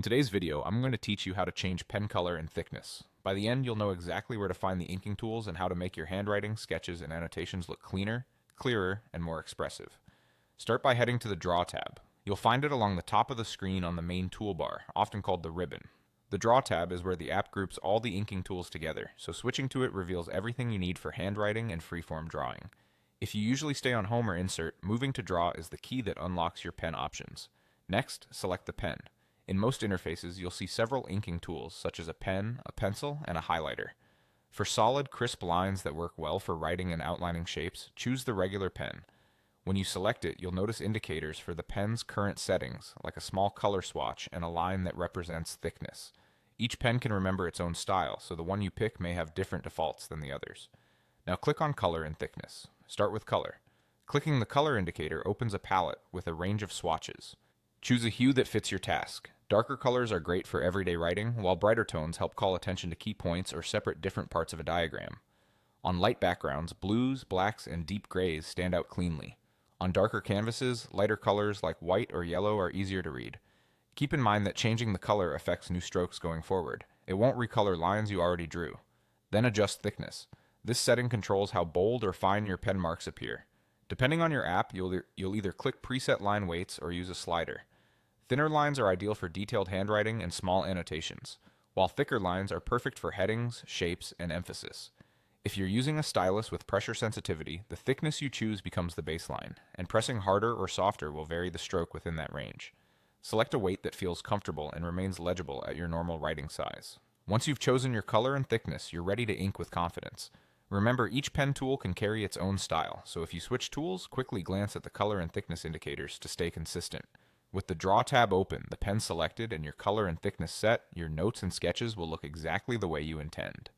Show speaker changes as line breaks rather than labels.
In today's video, I'm going to teach you how to change pen color and thickness. By the end, you'll know exactly where to find the inking tools and how to make your handwriting, sketches, and annotations look cleaner, clearer, and more expressive. Start by heading to the Draw tab. You'll find it along the top of the screen on the main toolbar, often called the ribbon. The Draw tab is where the app groups all the inking tools together, so switching to it reveals everything you need for handwriting and freeform drawing. If you usually stay on Home or Insert, moving to Draw is the key that unlocks your pen options. Next, select the pen. In most interfaces, you'll see several inking tools, such as a pen, a pencil, and a highlighter. For solid, crisp lines that work well for writing and outlining shapes, choose the regular pen. When you select it, you'll notice indicators for the pen's current settings, like a small color swatch and a line that represents thickness. Each pen can remember its own style, so the one you pick may have different defaults than the others. Now click on Color and Thickness. Start with Color. Clicking the color indicator opens a palette with a range of swatches. Choose a hue that fits your task. Darker colors are great for everyday writing, while brighter tones help call attention to key points or separate different parts of a diagram. On light backgrounds, blues, blacks, and deep grays stand out cleanly. On darker canvases, lighter colors like white or yellow are easier to read. Keep in mind that changing the color affects new strokes going forward. It won't recolor lines you already drew. Then adjust thickness. This setting controls how bold or fine your pen marks appear. Depending on your app, you'll either click preset line weights or use a slider. Thinner lines are ideal for detailed handwriting and small annotations, while thicker lines are perfect for headings, shapes, and emphasis. If you're using a stylus with pressure sensitivity, the thickness you choose becomes the baseline, and pressing harder or softer will vary the stroke within that range. Select a weight that feels comfortable and remains legible at your normal writing size. Once you've chosen your color and thickness, you're ready to ink with confidence. Remember, each pen tool can carry its own style, so if you switch tools, quickly glance at the color and thickness indicators to stay consistent. With the Draw tab open, the pen selected, and your color and thickness set, your notes and sketches will look exactly the way you intend.